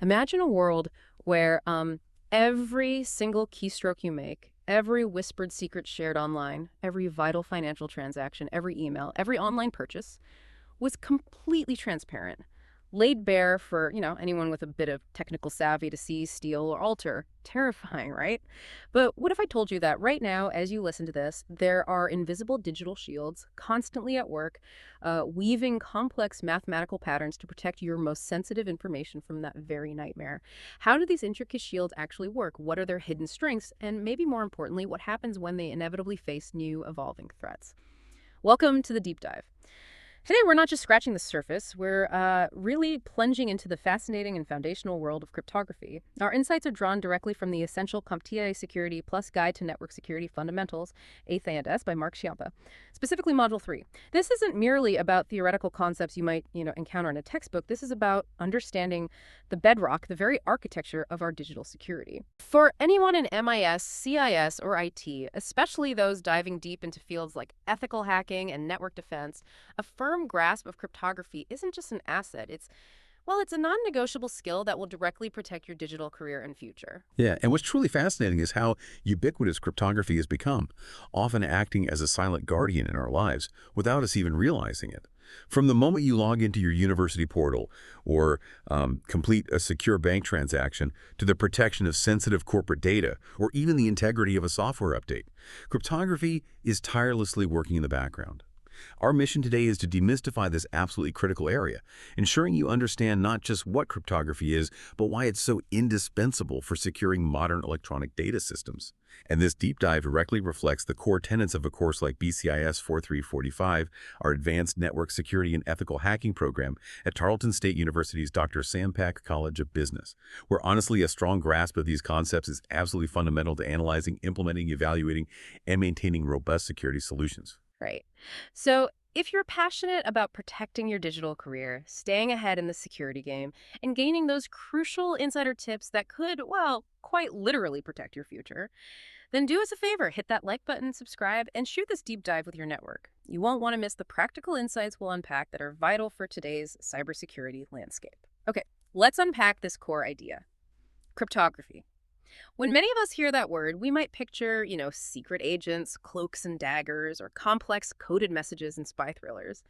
Imagine a world where every single keystroke you make, every whispered secret shared online, every vital financial transaction, every email, every online purchase was completely transparent, laid bare for, anyone with a bit of technical savvy to see, steal, or alter. Terrifying, right? But what if I told you that right now, as you listen to this, there are invisible digital shields constantly at work, weaving complex mathematical patterns to protect your most sensitive information from that very nightmare? How do these intricate shields actually work? What are their hidden strengths? And maybe more importantly, what happens when they inevitably face new evolving threats? Welcome to the deep dive. Today, we're not just scratching the surface, we're really plunging into the fascinating and foundational world of cryptography. Our insights are drawn directly from the essential CompTIA Security Plus Guide to Network Security Fundamentals, 8th A&S by Mark Schiappa, specifically Module 3. This isn't merely about theoretical concepts you might, encounter in a textbook. This is about understanding the bedrock, the very architecture of our digital security. For anyone in MIS, CIS, or IT, especially those diving deep into fields like ethical hacking and network defense, a firm grasp of cryptography isn't just an asset. It's a non-negotiable skill that will directly protect your digital career and future. Yeah, and what's truly fascinating is how ubiquitous cryptography has become, often acting as a silent guardian in our lives without us even realizing it. From the moment you log into your university portal or complete a secure bank transaction to the protection of sensitive corporate data or even the integrity of a software update, cryptography is tirelessly working in the background. Our mission today is to demystify this absolutely critical area, ensuring you understand not just what cryptography is, but why it's so indispensable for securing modern electronic data systems. And this deep dive directly reflects the core tenets of a course like BCIS 4345, our Advanced Network Security and Ethical Hacking program at Tarleton State University's Dr. Sampak College of Business, where honestly a strong grasp of these concepts is absolutely fundamental to analyzing, implementing, evaluating, and maintaining robust security solutions. Right. So if you're passionate about protecting your digital career, staying ahead in the security game, and gaining those crucial insider tips that could, quite literally protect your future, then do us a favor, hit that like button, subscribe, and shoot this deep dive with your network. You won't want to miss the practical insights we'll unpack that are vital for today's cybersecurity landscape. Okay, let's unpack this core idea. Cryptography. When many of us hear that word, we might picture, secret agents, cloaks and daggers, or complex coded messages in spy thrillers.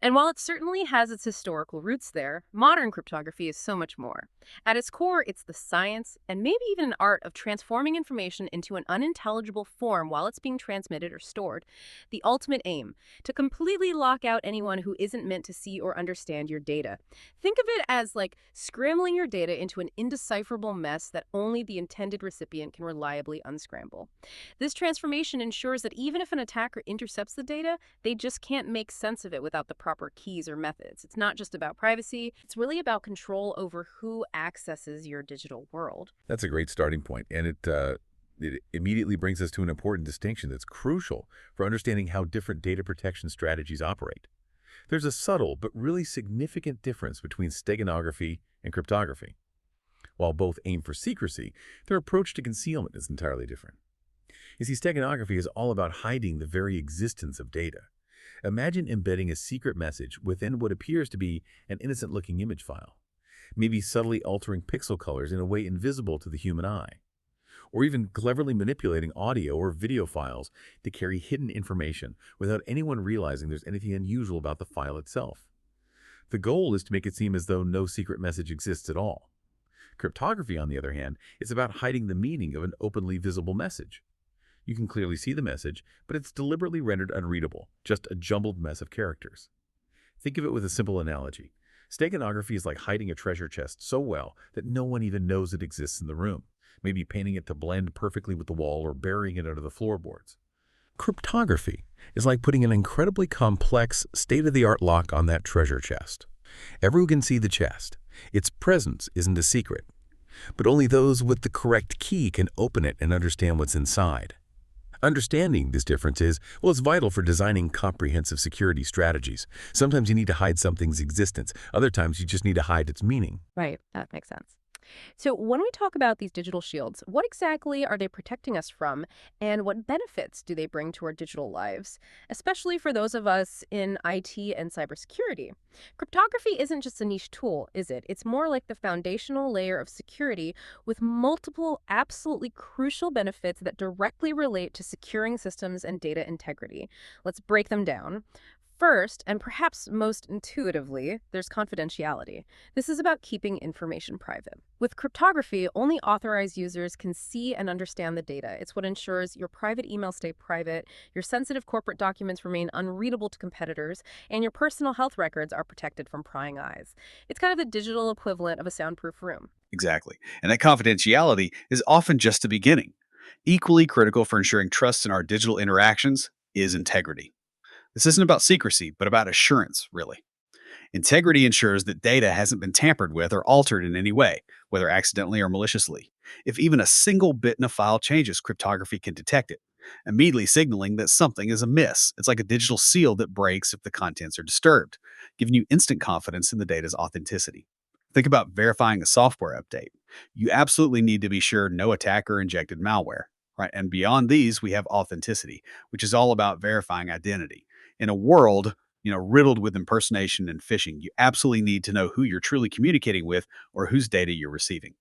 And while it certainly has its historical roots there, modern cryptography is so much more. At its core, it's the science, and maybe even an art, of transforming information into an unintelligible form while it's being transmitted or stored. The ultimate aim: to completely lock out anyone who isn't meant to see or understand your data. Think of it as like scrambling your data into an indecipherable mess that only the intended recipient can reliably unscramble. This transformation ensures that even if an attacker intercepts the data, they just can't make sense of it without the proper keys or methods. It's not just about privacy, it's really about control over who accesses your digital world. That's a great starting point, and it immediately brings us to an important distinction that's crucial for understanding how different data protection strategies operate. There's a subtle but really significant difference between steganography and cryptography. While both aim for secrecy, their approach to concealment is entirely different. You see, steganography is all about hiding the very existence of data. Imagine embedding a secret message within what appears to be an innocent-looking image file, maybe subtly altering pixel colors in a way invisible to the human eye, or even cleverly manipulating audio or video files to carry hidden information without anyone realizing there's anything unusual about the file itself. The goal is to make it seem as though no secret message exists at all. Cryptography, on the other hand, is about hiding the meaning of an openly visible message. You can clearly see the message, but it's deliberately rendered unreadable, just a jumbled mess of characters. Think of it with a simple analogy. Steganography is like hiding a treasure chest so well that no one even knows it exists in the room, maybe painting it to blend perfectly with the wall or burying it under the floorboards. Cryptography is like putting an incredibly complex, state-of-the-art lock on that treasure chest. Everyone can see the chest. Its presence isn't a secret, but only those with the correct key can open it and understand what's inside. Understanding this difference is vital for designing comprehensive security strategies. Sometimes you need to hide something's existence. Other times you just need to hide its meaning. Right, that makes sense. So, when we talk about these digital shields, what exactly are they protecting us from, and what benefits do they bring to our digital lives, especially for those of us in IT and cybersecurity? Cryptography isn't just a niche tool, is it? It's more like the foundational layer of security with multiple absolutely crucial benefits that directly relate to securing systems and data integrity. Let's break them down. First, and perhaps most intuitively, there's confidentiality. This is about keeping information private. With cryptography, only authorized users can see and understand the data. It's what ensures your private emails stay private, your sensitive corporate documents remain unreadable to competitors, and your personal health records are protected from prying eyes. It's kind of the digital equivalent of a soundproof room. Exactly. And that confidentiality is often just the beginning. Equally critical for ensuring trust in our digital interactions is integrity. This isn't about secrecy, but about assurance, really. Integrity ensures that data hasn't been tampered with or altered in any way, whether accidentally or maliciously. If even a single bit in a file changes, cryptography can detect it, immediately signaling that something is amiss. It's like a digital seal that breaks if the contents are disturbed, giving you instant confidence in the data's authenticity. Think about verifying a software update. You absolutely need to be sure no attacker injected malware, right? And beyond these, we have authenticity, which is all about verifying identity. In a world riddled with impersonation and phishing, you absolutely need to know who you're truly communicating with or whose data you're receiving.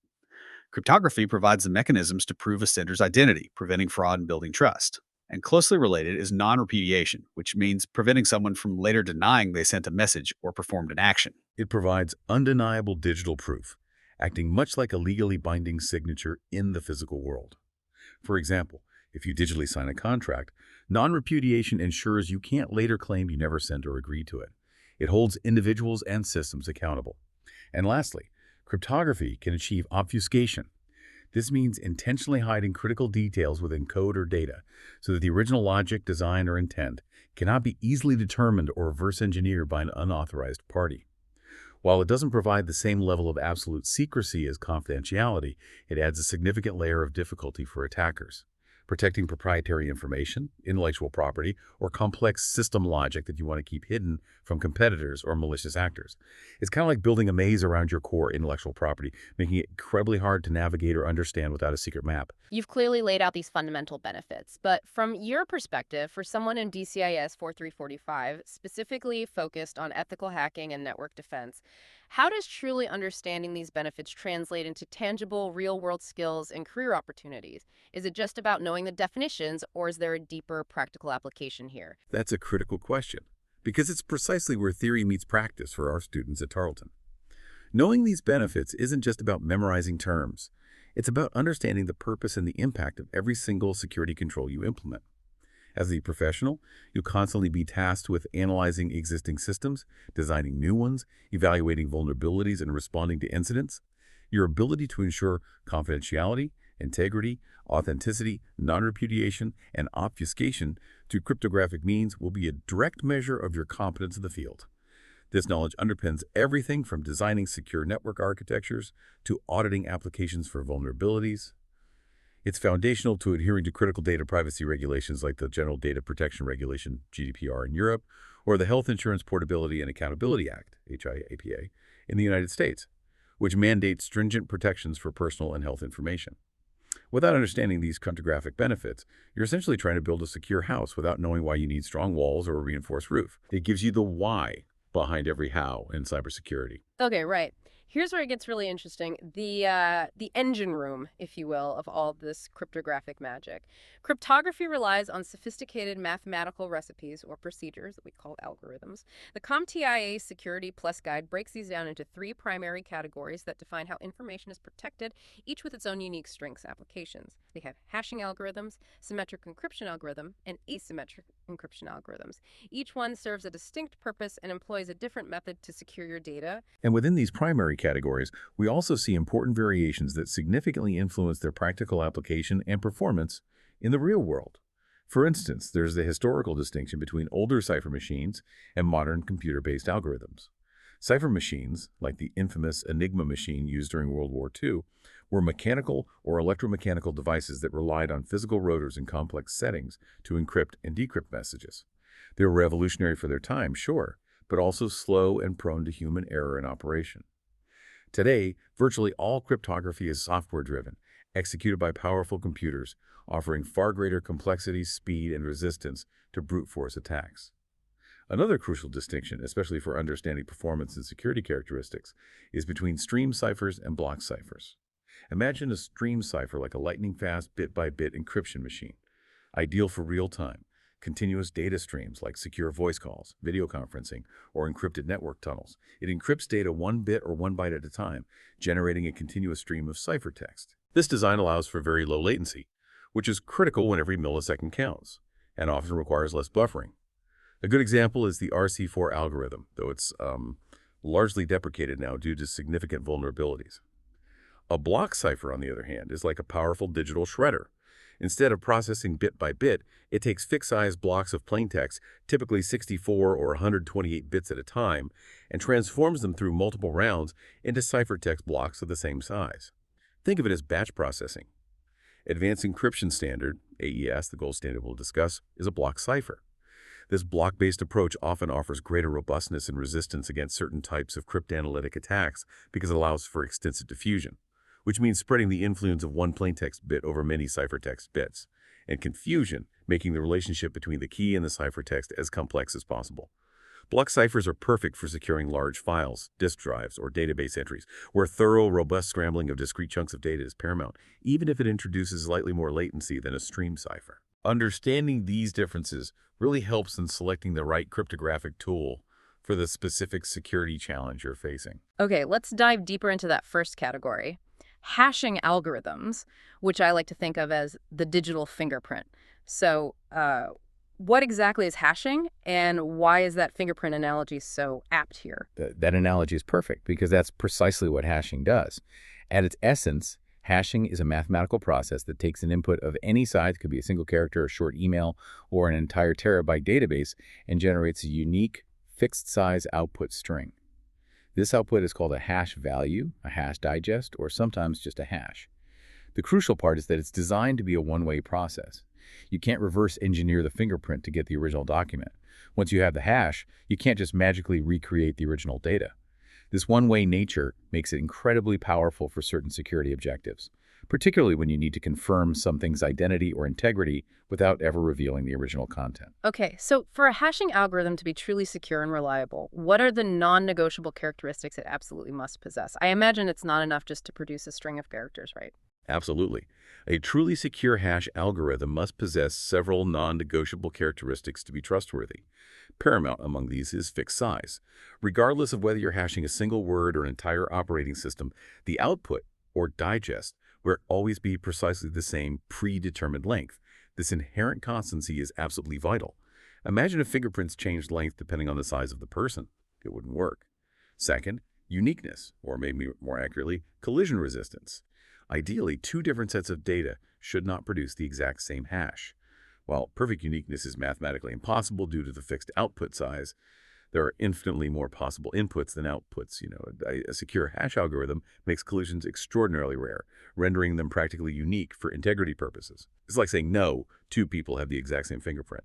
Cryptography provides the mechanisms to prove a sender's identity, preventing fraud and building trust. And closely related is non repudiation, which means preventing someone from later denying they sent a message or performed an action. It provides undeniable digital proof, acting much like a legally binding signature in the physical world. For example, if you digitally sign a contract, non-repudiation ensures you can't later claim you never sent or agreed to it. It holds individuals and systems accountable. And lastly, cryptography can achieve obfuscation. This means intentionally hiding critical details within code or data so that the original logic, design, or intent cannot be easily determined or reverse engineered by an unauthorized party. While it doesn't provide the same level of absolute secrecy as confidentiality, it adds a significant layer of difficulty for attackers. Protecting proprietary information, intellectual property, or complex system logic that you want to keep hidden from competitors or malicious actors. It's kind of like building a maze around your core intellectual property, making it incredibly hard to navigate or understand without a secret map. You've clearly laid out these fundamental benefits, but from your perspective, for someone in BCIS 4345, specifically focused on ethical hacking and network defense, how does truly understanding these benefits translate into tangible, real-world skills and career opportunities? Is it just about knowing the definitions, or is there a deeper practical application here? That's a critical question, because it's precisely where theory meets practice for our students at Tarleton. Knowing these benefits isn't just about memorizing terms. It's about understanding the purpose and the impact of every single security control you implement. As a professional, you'll constantly be tasked with analyzing existing systems, designing new ones, evaluating vulnerabilities, and responding to incidents. Your ability to ensure confidentiality, integrity, authenticity, non-repudiation, and obfuscation through cryptographic means will be a direct measure of your competence in the field. This knowledge underpins everything from designing secure network architectures to auditing applications for vulnerabilities. It's foundational to adhering to critical data privacy regulations like the General Data Protection Regulation, GDPR in Europe, or the Health Insurance Portability and Accountability Act, HIAPA, in the United States, which mandates stringent protections for personal and health information. Without understanding these cryptographic benefits, you're essentially trying to build a secure house without knowing why you need strong walls or a reinforced roof. It gives you the why behind every how in cybersecurity. Okay, right. Here's where it gets really interesting. The engine room, if you will, of all this cryptographic magic. Cryptography relies on sophisticated mathematical recipes or procedures that we call algorithms. The CompTIA Security Plus Guide breaks these down into three primary categories that define how information is protected, each with its own unique strengths applications. They have hashing algorithms, symmetric encryption algorithm, and asymmetric encryption algorithms. Each one serves a distinct purpose and employs a different method to secure your data. And within these primary categories, we also see important variations that significantly influence their practical application and performance in the real world. For instance, there's the historical distinction between older cipher machines and modern computer-based algorithms. Cipher machines, like the infamous Enigma machine used during World War II, were mechanical or electromechanical devices that relied on physical rotors in complex settings to encrypt and decrypt messages. They were revolutionary for their time, sure, but also slow and prone to human error in operation. Today, virtually all cryptography is software-driven, executed by powerful computers, offering far greater complexity, speed, and resistance to brute force attacks. Another crucial distinction, especially for understanding performance and security characteristics, is between stream ciphers and block ciphers. Imagine a stream cipher like a lightning-fast bit-by-bit encryption machine, ideal for real-time, continuous data streams like secure voice calls, video conferencing, or encrypted network tunnels. It encrypts data one bit or one byte at a time, generating a continuous stream of ciphertext. This design allows for very low latency, which is critical when every millisecond counts, and often requires less buffering. A good example is the RC4 algorithm, though it's largely deprecated now due to significant vulnerabilities. A block cipher, on the other hand, is like a powerful digital shredder. Instead of processing bit by bit, it takes fixed-size blocks of plaintext, typically 64 or 128 bits at a time, and transforms them through multiple rounds into ciphertext blocks of the same size. Think of it as batch processing. Advanced Encryption Standard, AES, the gold standard we'll discuss, is a block cipher. This block-based approach often offers greater robustness and resistance against certain types of cryptanalytic attacks because it allows for extensive diffusion, which means spreading the influence of one plaintext bit over many ciphertext bits, and confusion, making the relationship between the key and the ciphertext as complex as possible. Block ciphers are perfect for securing large files, disk drives, or database entries, where thorough, robust scrambling of discrete chunks of data is paramount, even if it introduces slightly more latency than a stream cipher. Understanding these differences really helps in selecting the right cryptographic tool for the specific security challenge you're facing. Okay, let's dive deeper into that first category. Hashing algorithms, which I like to think of as the digital fingerprint. So, what exactly is hashing, and why is that fingerprint analogy so apt here? That analogy is perfect because that's precisely what hashing does. At its essence, hashing is a mathematical process that takes an input of any size, could be a single character, a short email, or an entire terabyte database, and generates a unique, fixed-size output string. This output is called a hash value, a hash digest, or sometimes just a hash. The crucial part is that it's designed to be a one-way process. You can't reverse engineer the fingerprint to get the original document. Once you have the hash, you can't just magically recreate the original data. This one-way nature makes it incredibly powerful for certain security objectives, particularly when you need to confirm something's identity or integrity without ever revealing the original content. Okay, so for a hashing algorithm to be truly secure and reliable, what are the non-negotiable characteristics it absolutely must possess? I imagine it's not enough just to produce a string of characters, right? Absolutely. A truly secure hash algorithm must possess several non-negotiable characteristics to be trustworthy. Paramount among these is fixed size. Regardless of whether you're hashing a single word or an entire operating system, the output, or digest, will always be precisely the same predetermined length. This inherent constancy is absolutely vital. Imagine if fingerprints changed length depending on the size of the person. It wouldn't work. Second, uniqueness, or maybe more accurately, collision resistance. Ideally, two different sets of data should not produce the exact same hash. While perfect uniqueness is mathematically impossible due to the fixed output size, there are infinitely more possible inputs than outputs. A secure hash algorithm makes collisions extraordinarily rare, rendering them practically unique for integrity purposes. It's like saying no, two people have the exact same fingerprint.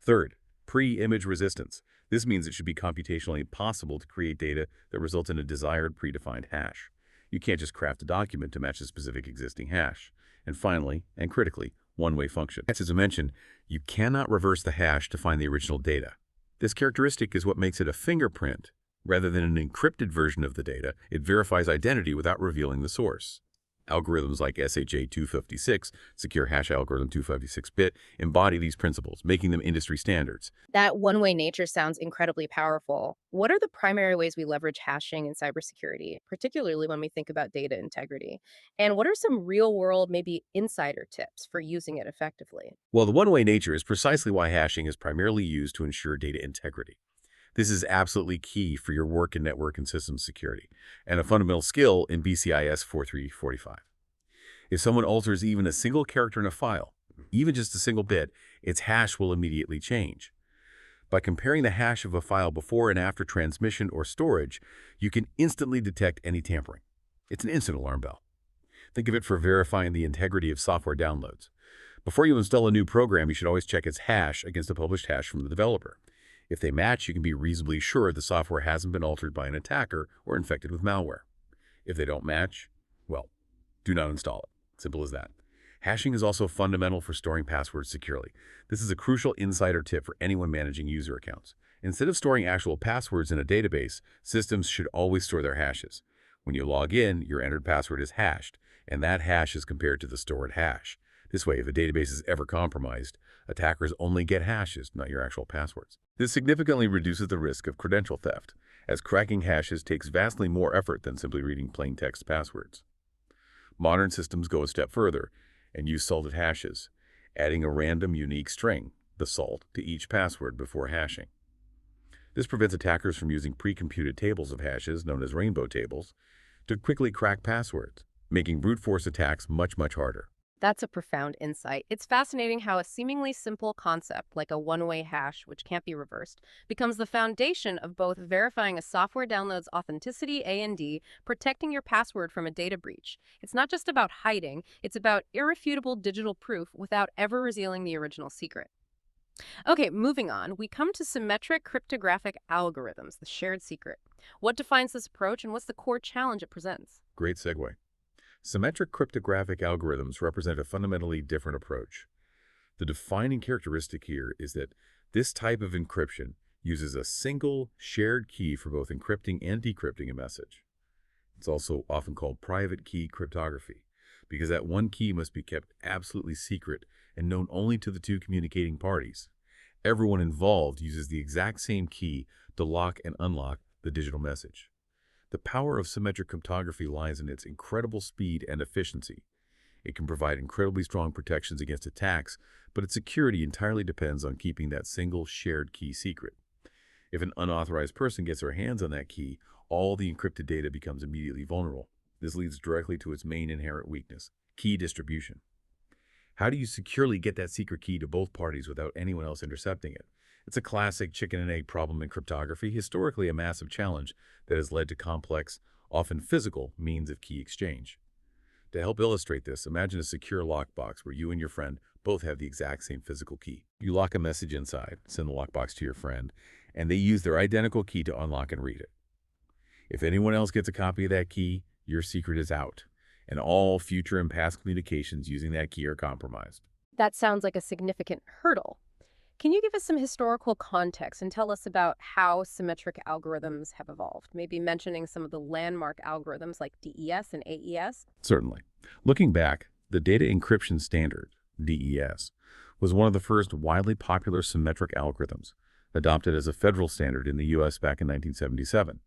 Third, pre-image resistance. This means it should be computationally impossible to create data that results in a desired predefined hash. You can't just craft a document to match a specific existing hash. And finally, and critically, one-way function. As I mentioned, you cannot reverse the hash to find the original data. This characteristic is what makes it a fingerprint. Rather than an encrypted version of the data, it verifies identity without revealing the source. Algorithms like SHA-256, Secure Hash Algorithm 256-bit, embody these principles, making them industry standards. That one-way nature sounds incredibly powerful. What are the primary ways we leverage hashing in cybersecurity, particularly when we think about data integrity? And what are some real-world, maybe insider tips for using it effectively? Well, the one-way nature is precisely why hashing is primarily used to ensure data integrity. This is absolutely key for your work in network and systems security, and a fundamental skill in BCIS 4345. If someone alters even a single character in a file, even just a single bit, its hash will immediately change. By comparing the hash of a file before and after transmission or storage, you can instantly detect any tampering. It's an instant alarm bell. Think of it for verifying the integrity of software downloads. Before you install a new program, you should always check its hash against a published hash from the developer. If they match, you can be reasonably sure the software hasn't been altered by an attacker or infected with malware. If they don't match, well, do not install it. Simple as that. Hashing is also fundamental for storing passwords securely. This is a crucial insider tip for anyone managing user accounts. Instead of storing actual passwords in a database, systems should always store their hashes. When you log in, your entered password is hashed, and that hash is compared to the stored hash. This way, if a database is ever compromised, attackers only get hashes, not your actual passwords. This significantly reduces the risk of credential theft, as cracking hashes takes vastly more effort than simply reading plain text passwords. Modern systems go a step further and use salted hashes, adding a random unique string, the salt, to each password before hashing. This prevents attackers from using pre-computed tables of hashes, known as rainbow tables, to quickly crack passwords, making brute force attacks much, much harder. That's a profound insight. It's fascinating how a seemingly simple concept, like a one-way hash, which can't be reversed, becomes the foundation of both verifying a software download's authenticity, A&D, protecting your password from a data breach. It's not just about hiding, it's about irrefutable digital proof without ever revealing the original secret. Okay, moving on, we come to symmetric cryptographic algorithms, the shared secret. What defines this approach and what's the core challenge it presents? Great segue. Symmetric cryptographic algorithms represent a fundamentally different approach. The defining characteristic here is that this type of encryption uses a single shared key for both encrypting and decrypting a message. It's also often called private key cryptography, because that one key must be kept absolutely secret and known only to the two communicating parties. Everyone involved uses the exact same key to lock and unlock the digital message. The power of symmetric cryptography lies in its incredible speed and efficiency. It can provide incredibly strong protections against attacks, but its security entirely depends on keeping that single shared key secret. If an unauthorized person gets their hands on that key, all the encrypted data becomes immediately vulnerable. This leads directly to its main inherent weakness, key distribution. How do you securely get that secret key to both parties without anyone else intercepting it? It's a classic chicken and egg problem in cryptography, historically a massive challenge that has led to complex, often physical, means of key exchange. To help illustrate this, imagine a secure lockbox where you and your friend both have the exact same physical key. You lock a message inside, send the lockbox to your friend, and they use their identical key to unlock and read it. If anyone else gets a copy of that key, your secret is out, and all future and past communications using that key are compromised. That sounds like a significant hurdle. Can you give us some historical context and tell us about how symmetric algorithms have evolved? Maybe mentioning some of the landmark algorithms like DES and AES? Certainly. Looking back, the Data Encryption Standard, DES, was one of the first widely popular symmetric algorithms, adopted as a federal standard in the U.S. back in 1977.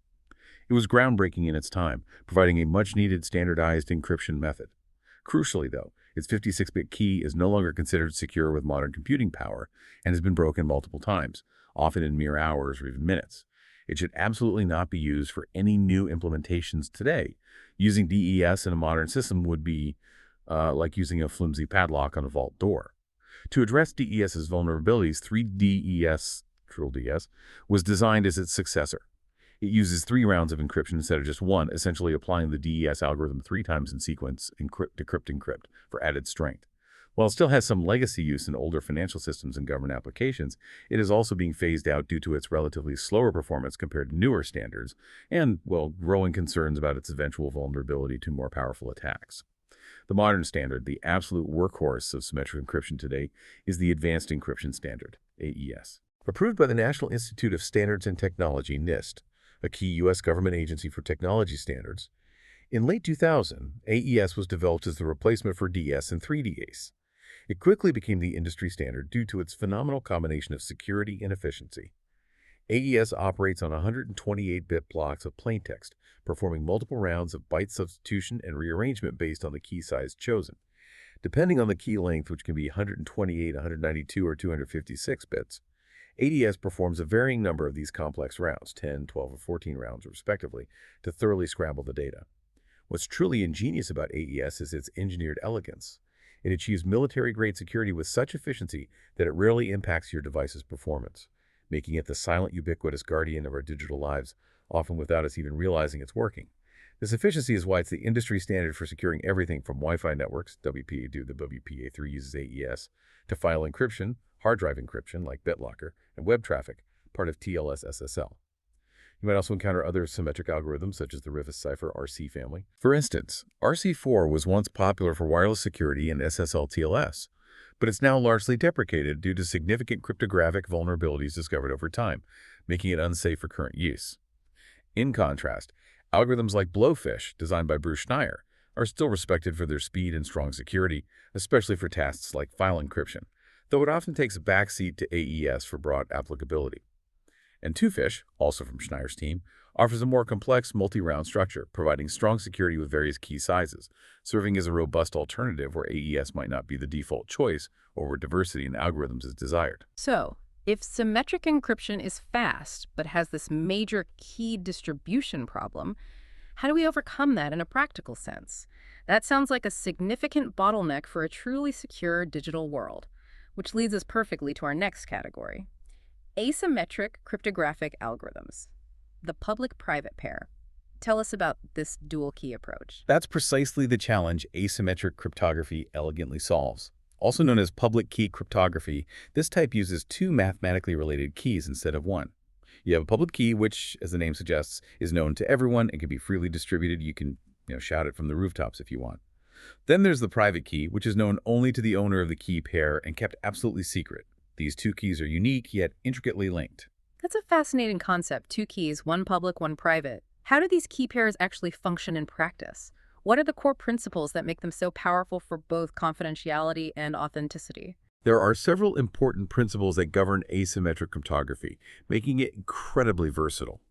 It was groundbreaking in its time, providing a much-needed standardized encryption method. Crucially, though, its 56-bit key is no longer considered secure with modern computing power and has been broken multiple times, often in mere hours or even minutes. It should absolutely not be used for any new implementations today. Using DES in a modern system would be like using a flimsy padlock on a vault door. To address DES's vulnerabilities, 3DES, TrillDES, was designed as its successor. It uses 3 rounds of encryption instead of just one, essentially applying the DES algorithm 3 times in sequence, encrypt, decrypt, encrypt, for added strength. While it still has some legacy use in older financial systems and government applications, it is also being phased out due to its relatively slower performance compared to newer standards and, well, growing concerns about its eventual vulnerability to more powerful attacks. The modern standard, the absolute workhorse of symmetric encryption today, is the Advanced Encryption Standard, AES. Approved by the National Institute of Standards and Technology, NIST, a key U.S. government agency for technology standards. In late 2000, AES was developed as the replacement for DS and 3DS. It quickly became the industry standard due to its phenomenal combination of security and efficiency. AES operates on 128-bit blocks of plaintext, performing multiple rounds of byte substitution and rearrangement based on the key size chosen. Depending on the key length, which can be 128, 192, or 256 bits, AES performs a varying number of these complex rounds, 10, 12, or 14 rounds respectively, to thoroughly scramble the data. What's truly ingenious about AES is its engineered elegance. It achieves military-grade security with such efficiency that it rarely impacts your device's performance, making it the silent, ubiquitous guardian of our digital lives, often without us even realizing it's working. This efficiency is why it's the industry standard for securing everything from Wi-Fi networks, WPA2, the WPA3 uses AES, to file encryption, hard drive encryption like BitLocker, and web traffic, part of TLS SSL. You might also encounter other symmetric algorithms, such as the Rivest cipher RC family. For instance, RC4 was once popular for wireless security and SSL TLS, but it's now largely deprecated due to significant cryptographic vulnerabilities discovered over time, making it unsafe for current use. In contrast, algorithms like Blowfish, designed by Bruce Schneier, are still respected for their speed and strong security, especially for tasks like file encryption, though it often takes a backseat to AES for broad applicability. And Twofish, also from Schneier's team, offers a more complex multi-round structure, providing strong security with various key sizes, serving as a robust alternative where AES might not be the default choice or where diversity in algorithms is desired. So, if symmetric encryption is fast but has this major key distribution problem, how do we overcome that in a practical sense? That sounds like a significant bottleneck for a truly secure digital world, which leads us perfectly to our next category: asymmetric cryptographic algorithms, the public-private pair. Tell us about this dual key approach. That's precisely the challenge asymmetric cryptography elegantly solves. Also known as public key cryptography, this type uses two mathematically related keys instead of one. You have a public key, which, as the name suggests, is known to everyone and can be freely distributed. You can shout it from the rooftops if you want. Then there's the private key, which is known only to the owner of the key pair and kept absolutely secret. These two keys are unique, yet intricately linked. That's a fascinating concept. Two keys, one public, one private. How do these key pairs actually function in practice? What are the core principles that make them so powerful for both confidentiality and authenticity? There are several important principles that govern asymmetric cryptography, making it incredibly versatile.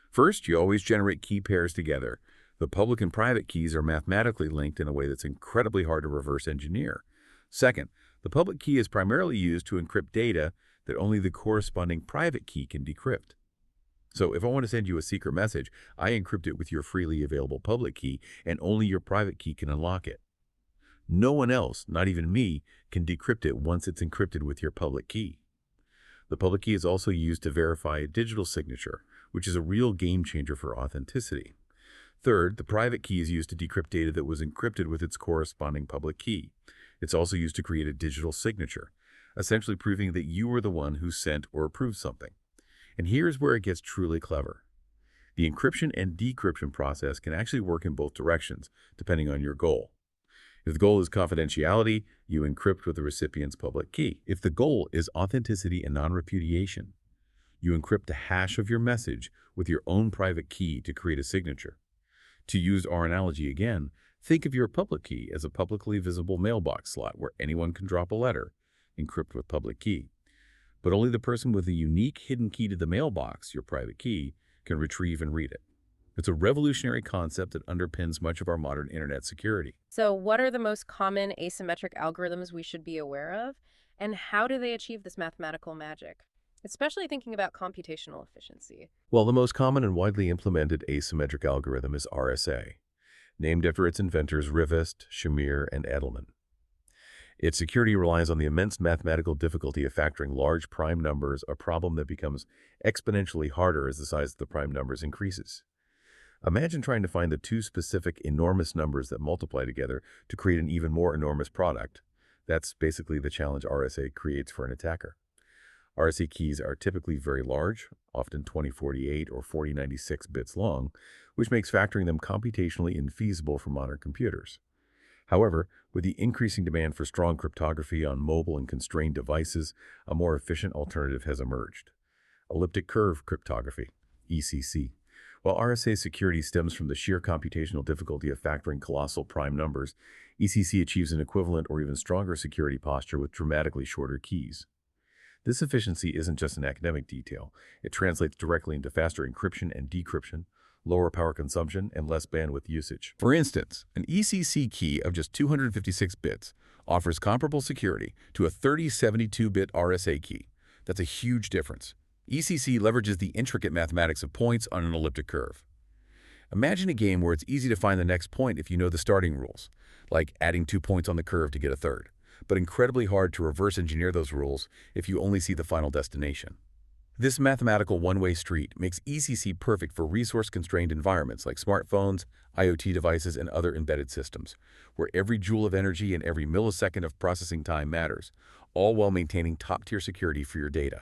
First, you always generate key pairs together. The public and private keys are mathematically linked in a way that's incredibly hard to reverse engineer. Second, the public key is primarily used to encrypt data that only the corresponding private key can decrypt. So if I want to send you a secret message, I encrypt it with your freely available public key, and only your private key can unlock it. No one else, not even me, can decrypt it once it's encrypted with your public key. The public key is also used to verify a digital signature, which is a real game changer for authenticity. Third, the private key is used to decrypt data that was encrypted with its corresponding public key. It's also used to create a digital signature, essentially proving that you were the one who sent or approved something. And here's where it gets truly clever. The encryption and decryption process can actually work in both directions, depending on your goal. If the goal is confidentiality, you encrypt with the recipient's public key. If the goal is authenticity and non-repudiation, you encrypt the hash of your message with your own private key to create a signature. To use our analogy again, think of your public key as a publicly visible mailbox slot where anyone can drop a letter, encrypt with public key. But only the person with a unique hidden key to the mailbox, your private key, can retrieve and read it. It's a revolutionary concept that underpins much of our modern internet security. So what are the most common asymmetric algorithms we should be aware of, and how do they achieve this mathematical magic? Especially thinking about computational efficiency. Well, the most common and widely implemented asymmetric algorithm is RSA, named after its inventors Rivest, Shamir, and Edelman. Its security relies on the immense mathematical difficulty of factoring large prime numbers, a problem that becomes exponentially harder as the size of the prime numbers increases. Imagine trying to find the two specific enormous numbers that multiply together to create an even more enormous product. That's basically the challenge RSA creates for an attacker. RSA keys are typically very large, often 2048 or 4096 bits long, which makes factoring them computationally infeasible for modern computers. However, with the increasing demand for strong cryptography on mobile and constrained devices, a more efficient alternative has emerged: elliptic curve cryptography, ECC. While RSA security stems from the sheer computational difficulty of factoring colossal prime numbers, ECC achieves an equivalent or even stronger security posture with dramatically shorter keys. This efficiency isn't just an academic detail. It translates directly into faster encryption and decryption, lower power consumption, and less bandwidth usage. For instance, an ECC key of just 256 bits offers comparable security to a 3072-bit RSA key. That's a huge difference. ECC leverages the intricate mathematics of points on an elliptic curve. Imagine a game where it's easy to find the next point if you know the starting rules, like adding 2 points on the curve to get a third, but incredibly hard to reverse engineer those rules if you only see the final destination. This mathematical one-way street makes ECC perfect for resource-constrained environments like smartphones, IoT devices, and other embedded systems, where every joule of energy and every millisecond of processing time matters, all while maintaining top-tier security for your data.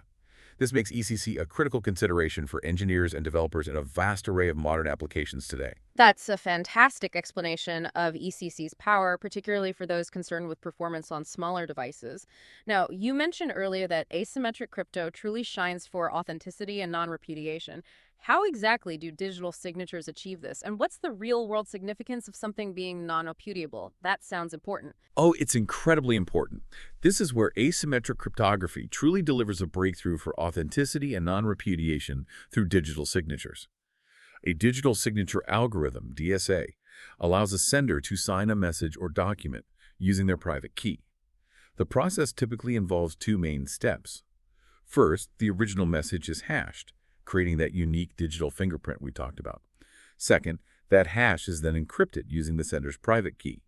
This makes ECC a critical consideration for engineers and developers in a vast array of modern applications today. That's a fantastic explanation of ECC's power, particularly for those concerned with performance on smaller devices. Now, you mentioned earlier that asymmetric crypto truly shines for authenticity and non-repudiation. How exactly do digital signatures achieve this? And what's the real-world significance of something being non-repudiable? That sounds important. Oh, it's incredibly important. This is where asymmetric cryptography truly delivers a breakthrough for authenticity and non-repudiation through digital signatures. A digital signature algorithm, DSA, allows a sender to sign a message or document using their private key. The process typically involves two main steps. First, the original message is hashed, creating that unique digital fingerprint we talked about. Second, that hash is then encrypted using the sender's private key.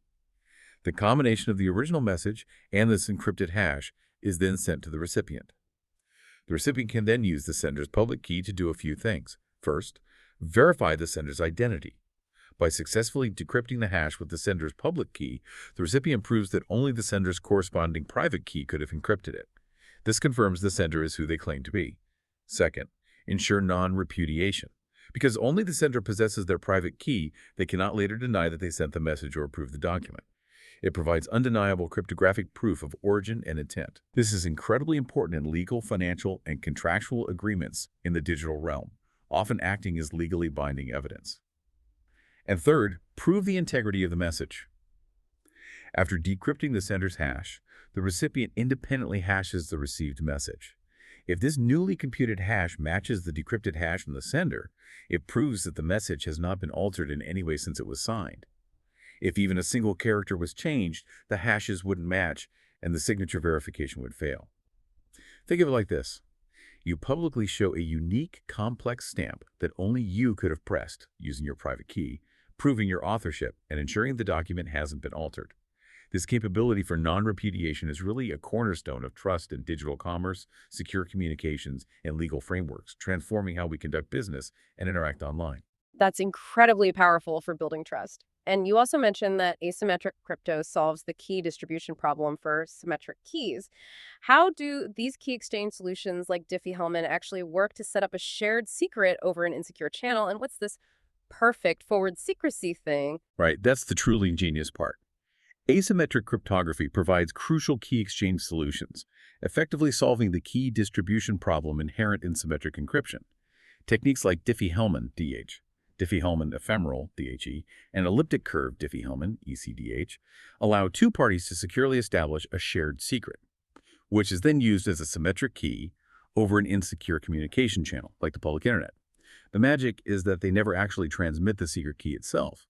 The combination of the original message and this encrypted hash is then sent to the recipient. The recipient can then use the sender's public key to do a few things. First, verify the sender's identity. By successfully decrypting the hash with the sender's public key, the recipient proves that only the sender's corresponding private key could have encrypted it. This confirms the sender is who they claim to be. Second, ensure non-repudiation. Because only the sender possesses their private key, they cannot later deny that they sent the message or approve the document. It provides undeniable cryptographic proof of origin and intent. This is incredibly important in legal, financial, and contractual agreements in the digital realm, often acting as legally binding evidence. And third, prove the integrity of the message. After decrypting the sender's hash, the recipient independently hashes the received message. If this newly computed hash matches the decrypted hash from the sender, it proves that the message has not been altered in any way since it was signed. If even a single character was changed, the hashes wouldn't match and the signature verification would fail. Think of it like this. You publicly show a unique, complex stamp that only you could have pressed using your private key, proving your authorship and ensuring the document hasn't been altered. This capability for non-repudiation is really a cornerstone of trust in digital commerce, secure communications, and legal frameworks, transforming how we conduct business and interact online. That's incredibly powerful for building trust. And you also mentioned that asymmetric crypto solves the key distribution problem for symmetric keys. How do these key exchange solutions like Diffie-Hellman actually work to set up a shared secret over an insecure channel? And what's this perfect forward secrecy thing? Right, that's the truly ingenious part. Asymmetric cryptography provides crucial key exchange solutions, effectively solving the key distribution problem inherent in symmetric encryption. Techniques like Diffie-Hellman, DH, Diffie-Hellman ephemeral, DHE, and elliptic curve Diffie-Hellman, ECDH, allow two parties to securely establish a shared secret, which is then used as a symmetric key over an insecure communication channel, like the public internet. The magic is that they never actually transmit the secret key itself.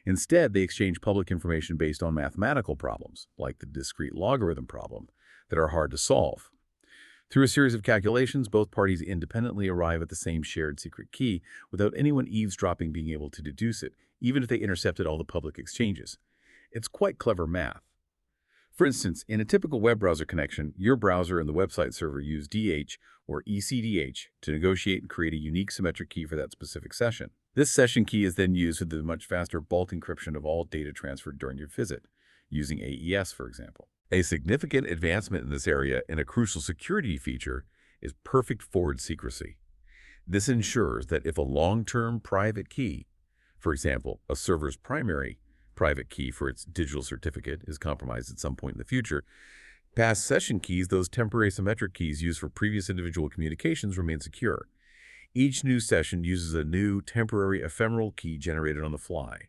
Instead, they exchange public information based on mathematical problems, like the discrete logarithm problem, that are hard to solve. Through a series of calculations, both parties independently arrive at the same shared secret key without anyone eavesdropping being able to deduce it, even if they intercepted all the public exchanges. It's quite clever math. For instance, in a typical web browser connection, your browser and the website server use DH or ECDH to negotiate and create a unique symmetric key for that specific session. This session key is then used for the much faster bulk encryption of all data transferred during your visit, using AES, for example. A significant advancement in this area and a crucial security feature is perfect forward secrecy. This ensures that if a long-term private key, for example, a server's primary private key for its digital certificate, is compromised at some point in the future, past session keys, those temporary symmetric keys used for previous individual communications, remain secure. Each new session uses a new temporary ephemeral key generated on the fly.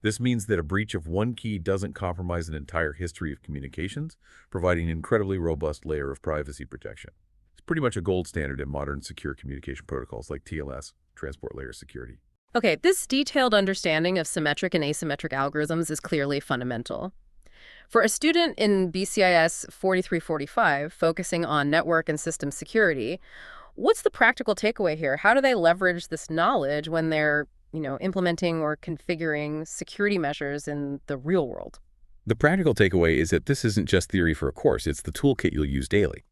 This means that a breach of one key doesn't compromise an entire history of communications, providing an incredibly robust layer of privacy protection. It's pretty much a gold standard in modern secure communication protocols like TLS, Transport Layer Security. Okay, this detailed understanding of symmetric and asymmetric algorithms is clearly fundamental. For a student in BCIS 4345 focusing on network and system security, what's the practical takeaway here? How do they leverage this knowledge when they're, implementing or configuring security measures in the real world? The practical takeaway is that this isn't just theory for a course, it's the toolkit you'll use daily.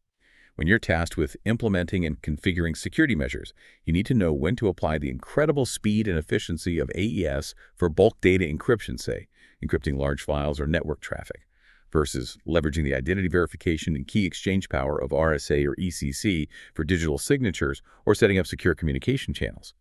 When you're tasked with implementing and configuring security measures, you need to know when to apply the incredible speed and efficiency of AES for bulk data encryption, say, encrypting large files or network traffic. versus leveraging the identity verification and key exchange power of RSA or ECC for digital signatures or setting up secure communication channels.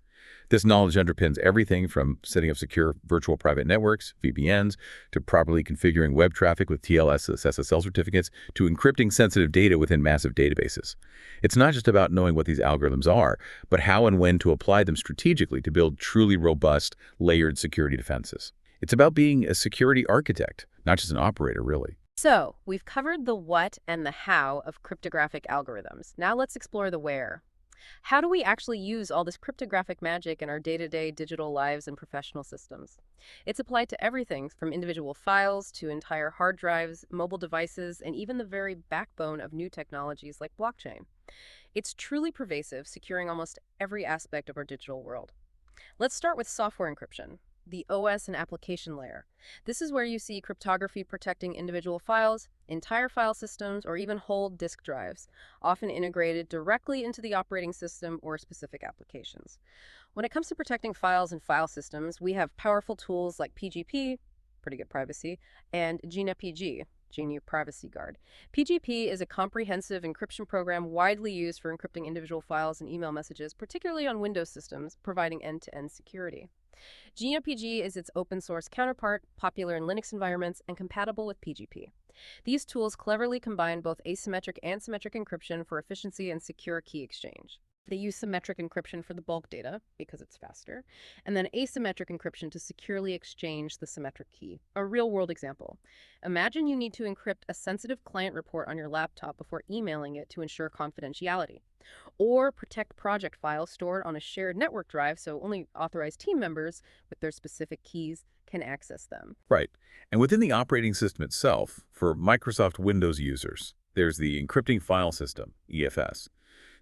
This knowledge underpins everything from setting up secure virtual private networks, VPNs, to properly configuring web traffic with TLS SSL certificates, to encrypting sensitive data within massive databases. It's not just about knowing what these algorithms are, but how and when to apply them strategically to build truly robust, layered security defenses. It's about being a security architect, not just an operator, really. So, we've covered the what and the how of cryptographic algorithms. Now let's explore the where. How do we actually use all this cryptographic magic in our day-to-day digital lives and professional systems? It's applied to everything from individual files to entire hard drives, mobile devices, and even the very backbone of new technologies like blockchain. It's truly pervasive, securing almost every aspect of our digital world. Let's start with software encryption, the OS and application layer. This is where you see cryptography protecting individual files, entire file systems, or even whole disk drives, often integrated directly into the operating system or specific applications. When it comes to protecting files and file systems, we have powerful tools like PGP, pretty good privacy, and GNU-PG, GNU Privacy Guard. PGP is a comprehensive encryption program widely used for encrypting individual files and email messages, particularly on Windows systems, providing end-to-end security. GNU-PG is its open-source counterpart, popular in Linux environments, and compatible with PGP. These tools cleverly combine both asymmetric and symmetric encryption for efficiency and secure key exchange. They use symmetric encryption for the bulk data, because it's faster, and then asymmetric encryption to securely exchange the symmetric key. A real-world example. Imagine you need to encrypt a sensitive client report on your laptop before emailing it to ensure confidentiality, or protect project files stored on a shared network drive so only authorized team members with their specific keys can access them. Right. And within the operating system itself, for Microsoft Windows users, there's the Encrypting File System, EFS.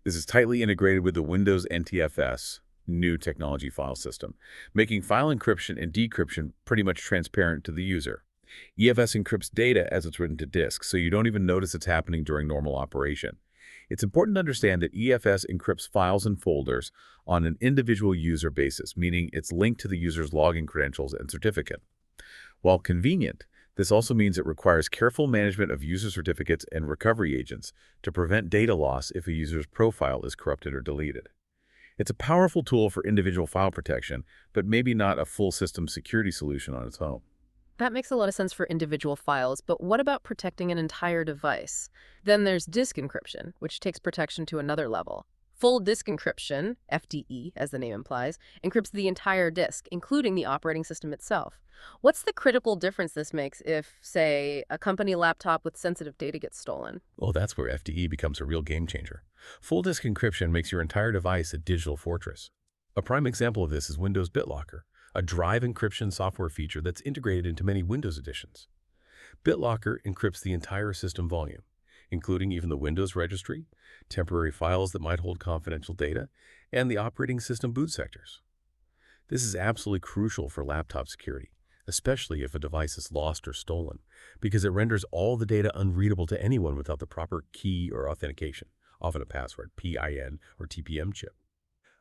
This is tightly integrated with the Windows NTFS, new technology file system, making file encryption and decryption pretty much transparent to the user. EFS encrypts data as it's written to disk, so you don't even notice it's happening during normal operation. It's important to understand that EFS encrypts files and folders on an individual user basis, meaning it's linked to the user's login credentials and certificate. While convenient, this also means it requires careful management of user certificates and recovery agents to prevent data loss if a user's profile is corrupted or deleted. It's a powerful tool for individual file protection, but maybe not a full system security solution on its own. That makes a lot of sense for individual files, but what about protecting an entire device? Then there's disk encryption, which takes protection to another level. Full disk encryption, FDE as the name implies, encrypts the entire disk, including the operating system itself. What's the critical difference this makes if, say, a company laptop with sensitive data gets stolen? Well, that's where FDE becomes a real game changer. Full disk encryption makes your entire device a digital fortress. A prime example of this is Windows BitLocker, a drive encryption software feature that's integrated into many Windows editions. BitLocker encrypts the entire system volume, including even the Windows registry, temporary files that might hold confidential data, and the operating system boot sectors. This is absolutely crucial for laptop security, especially if a device is lost or stolen, because it renders all the data unreadable to anyone without the proper key or authentication, often a password, PIN, or TPM chip.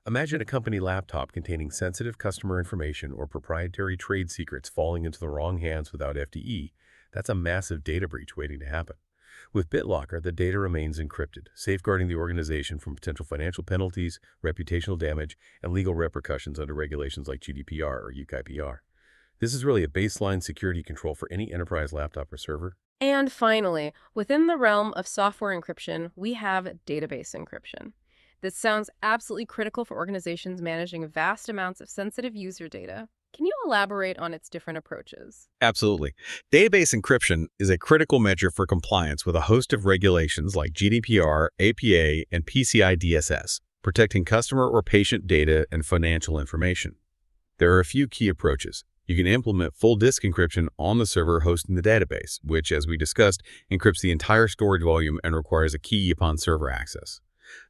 Imagine a company laptop containing sensitive customer information or proprietary trade secrets falling into the wrong hands without FDE. That's a massive data breach waiting to happen. With BitLocker, the data remains encrypted, safeguarding the organization from potential financial penalties, reputational damage, and legal repercussions under regulations like GDPR or UKIPR. This is really a baseline security control for any enterprise laptop or server. And finally, within the realm of software encryption, we have database encryption. This sounds absolutely critical for organizations managing vast amounts of sensitive user data. Can you elaborate on its different approaches? Absolutely. Database encryption is a critical measure for compliance with a host of regulations like GDPR, APA, and PCI DSS, protecting customer or patient data and financial information. There are a few key approaches. You can implement full disk encryption on the server hosting the database, which, as we discussed, encrypts the entire storage volume and requires a key upon server access.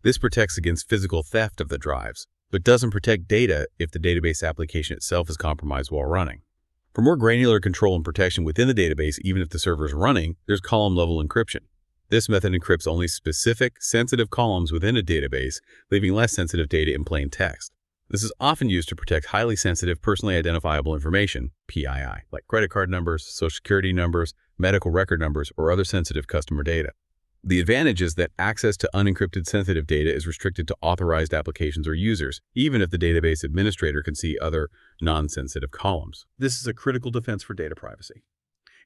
This protects against physical theft of the drives, but doesn't protect data if the database application itself is compromised while running. For more granular control and protection within the database, even if the server is running, there's column-level encryption. This method encrypts only specific, sensitive columns within a database, leaving less sensitive data in plain text. This is often used to protect highly sensitive, personally identifiable information, PII, like credit card numbers, social security numbers, medical record numbers, or other sensitive customer data. The advantage is that access to unencrypted sensitive data is restricted to authorized applications or users, even if the database administrator can see other non-sensitive columns. This is a critical defense for data privacy,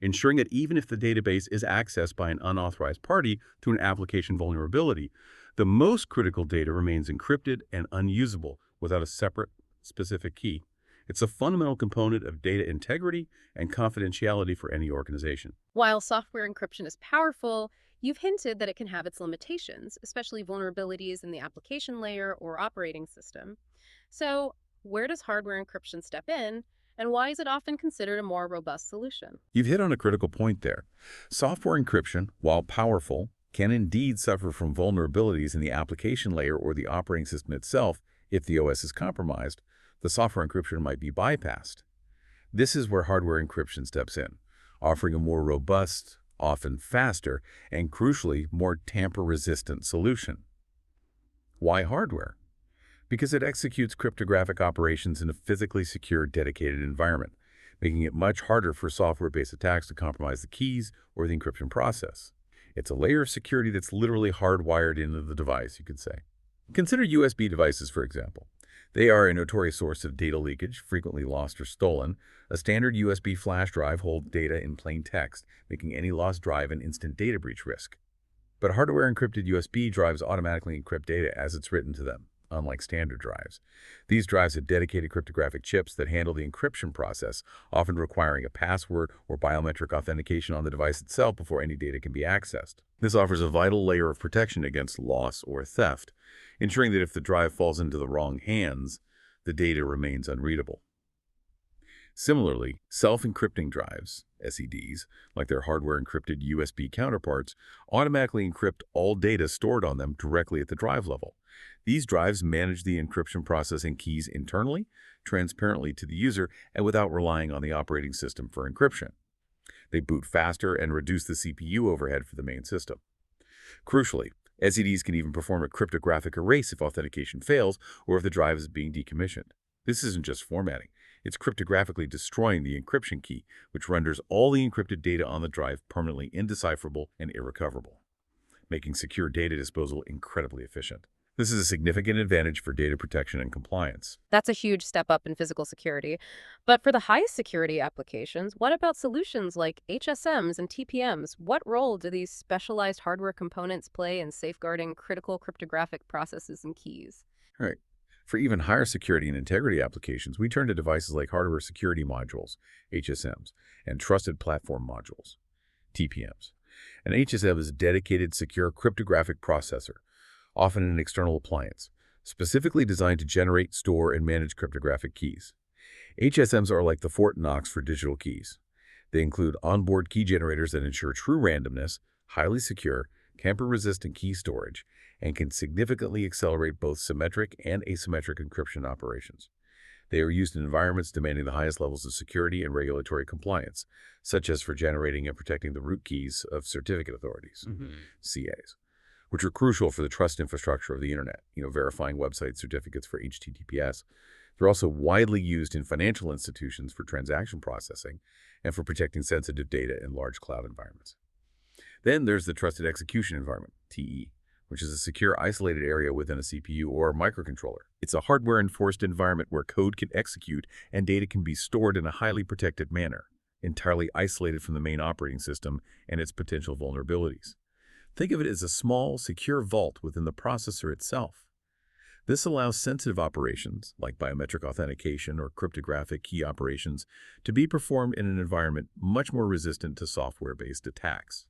ensuring that even if the database is accessed by an unauthorized party through an application vulnerability, the most critical data remains encrypted and unusable without a separate, specific key. It's a fundamental component of data integrity and confidentiality for any organization. While software encryption is powerful, you've hinted that it can have its limitations, especially vulnerabilities in the application layer or operating system. So, where does hardware encryption step in, and why is it often considered a more robust solution? You've hit on a critical point there. Software encryption, while powerful, can indeed suffer from vulnerabilities in the application layer or the operating system itself. If the OS is compromised, the software encryption might be bypassed. This is where hardware encryption steps in, offering a more robust, often faster, and crucially, more tamper-resistant solution. Why hardware? Because it executes cryptographic operations in a physically secure, dedicated environment, making it much harder for software-based attacks to compromise the keys or the encryption process. It's a layer of security that's literally hardwired into the device, you could say. Consider USB devices, for example. They are a notorious source of data leakage, frequently lost or stolen. A standard USB flash drive holds data in plain text, making any lost drive an instant data breach risk. But hardware-encrypted USB drives automatically encrypt data as it's written to them, unlike standard drives. These drives have dedicated cryptographic chips that handle the encryption process, often requiring a password or biometric authentication on the device itself before any data can be accessed. This offers a vital layer of protection against loss or theft, ensuring that if the drive falls into the wrong hands, the data remains unreadable. Similarly, self-encrypting drives, SEDs, like their hardware-encrypted USB counterparts, automatically encrypt all data stored on them directly at the drive level. These drives manage the encryption process and keys internally, transparently to the user, and without relying on the operating system for encryption. They boot faster and reduce the CPU overhead for the main system. Crucially, SEDs can even perform a cryptographic erase if authentication fails or if the drive is being decommissioned. This isn't just formatting. It's cryptographically destroying the encryption key, which renders all the encrypted data on the drive permanently indecipherable and irrecoverable, making secure data disposal incredibly efficient. This is a significant advantage for data protection and compliance. That's a huge step up in physical security. But for the highest security applications, what about solutions like HSMs and TPMs? What role do these specialized hardware components play in safeguarding critical cryptographic processes and keys? All right. For even higher security and integrity applications, we turn to devices like hardware security modules, HSMs, and trusted platform modules, TPMs. An HSM is a dedicated, secure cryptographic processor, often an external appliance, specifically designed to generate, store, and manage cryptographic keys. HSMs are like the Fort Knox for digital keys. They include onboard key generators that ensure true randomness, highly secure, tamper-resistant key storage, and can significantly accelerate both symmetric and asymmetric encryption operations. They are used in environments demanding the highest levels of security and regulatory compliance, such as for generating and protecting the root keys of certificate authorities, CAs, which are crucial for the trust infrastructure of the internet, verifying website certificates for HTTPS. They're also widely used in financial institutions for transaction processing and for protecting sensitive data in large cloud environments. Then there's the Trusted Execution Environment, TE, which is a secure, isolated area within a CPU or a microcontroller. It's a hardware-enforced environment where code can execute and data can be stored in a highly protected manner, entirely isolated from the main operating system and its potential vulnerabilities. Think of it as a small, secure vault within the processor itself. This allows sensitive operations, like biometric authentication or cryptographic key operations, to be performed in an environment much more resistant to software-based attacks.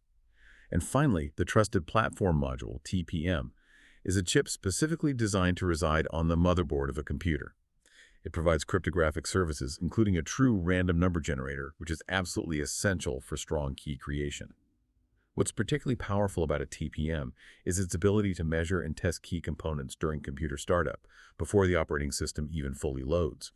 And finally, the Trusted Platform Module, TPM, is a chip specifically designed to reside on the motherboard of a computer. It provides cryptographic services, including a true random number generator, which is absolutely essential for strong key creation. What's particularly powerful about a TPM is its ability to measure and test key components during computer startup, before the operating system even fully loads.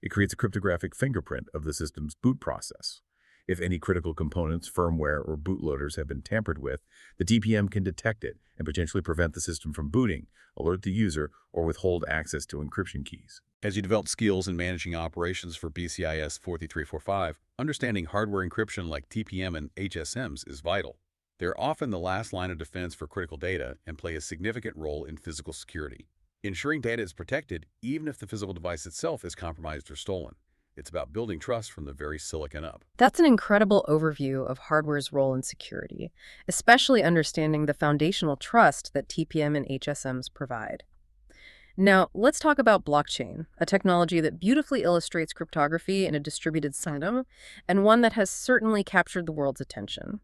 It creates a cryptographic fingerprint of the system's boot process, If any critical components, firmware, or bootloaders have been tampered with, the TPM can detect it and potentially prevent the system from booting, alert the user, or withhold access to encryption keys. As you develop skills in managing operations for BCIS 43345, understanding hardware encryption like TPM and HSMs is vital. They're often the last line of defense for critical data and play a significant role in physical security. Ensuring data is protected even if the physical device itself is compromised or stolen. It's about building trust from the very silicon up. That's an incredible overview of hardware's role in security, especially understanding the foundational trust that TPM and HSMs provide. Now, let's talk about blockchain, a technology that beautifully illustrates cryptography in a distributed system, and one that has certainly captured the world's attention.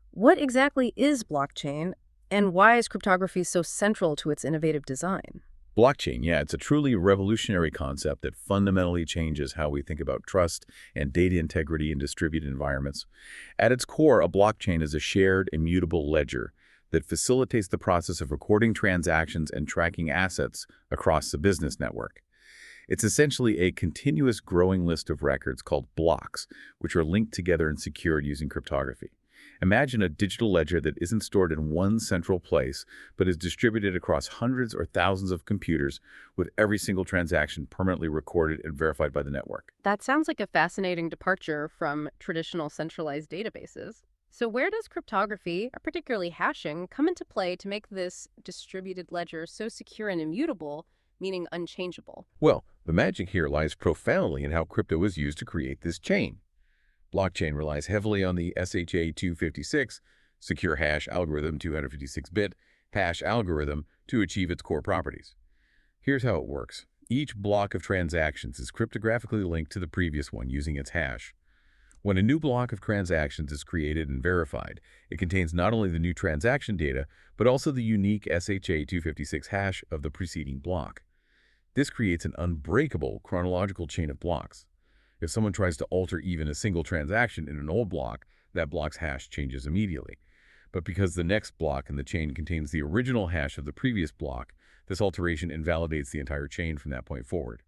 What exactly is blockchain, and why is cryptography so central to its innovative design? Blockchain, yeah, it's a truly revolutionary concept that fundamentally changes how we think about trust and data integrity in distributed environments. At its core, a blockchain is a shared, immutable ledger that facilitates the process of recording transactions and tracking assets across the business network. It's essentially a continuous growing list of records called blocks, which are linked together and secured using cryptography. Imagine a digital ledger that isn't stored in one central place, but is distributed across hundreds or thousands of computers, with every single transaction permanently recorded and verified by the network. That sounds like a fascinating departure from traditional centralized databases. So where does cryptography, particularly hashing, come into play to make this distributed ledger so secure and immutable, meaning unchangeable? Well, the magic here lies profoundly in how crypto is used to create this chain. Blockchain relies heavily on the SHA-256 secure hash algorithm 256-bit hash algorithm to achieve its core properties. Here's how it works. Each block of transactions is cryptographically linked to the previous one using its hash. When a new block of transactions is created and verified, it contains not only the new transaction data, but also the unique SHA-256 hash of the preceding block. This creates an unbreakable chronological chain of blocks. If someone tries to alter even a single transaction in an old block, that block's hash changes immediately. But because the next block in the chain contains the original hash of the previous block, this alteration invalidates the entire chain from that point forward.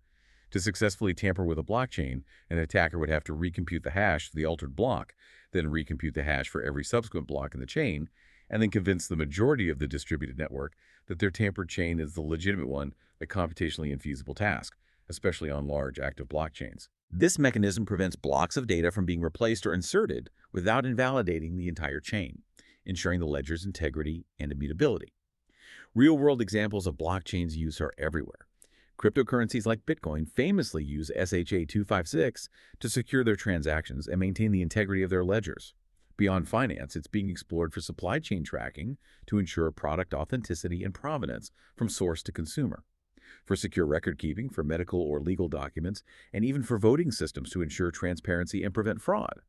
To successfully tamper with a blockchain, an attacker would have to recompute the hash for the altered block, then recompute the hash for every subsequent block in the chain, and then convince the majority of the distributed network that their tampered chain is the legitimate one, a computationally infeasible task, especially on large active blockchains. This mechanism prevents blocks of data from being replaced or inserted without invalidating the entire chain, ensuring the ledger's integrity and immutability. Real-world examples of blockchains' use are everywhere. Cryptocurrencies like Bitcoin famously use SHA-256 to secure their transactions and maintain the integrity of their ledgers. Beyond finance, it's being explored for supply chain tracking to ensure product authenticity and provenance from source to consumer, for secure record-keeping for medical or legal documents, and even for voting systems to ensure transparency and prevent fraud.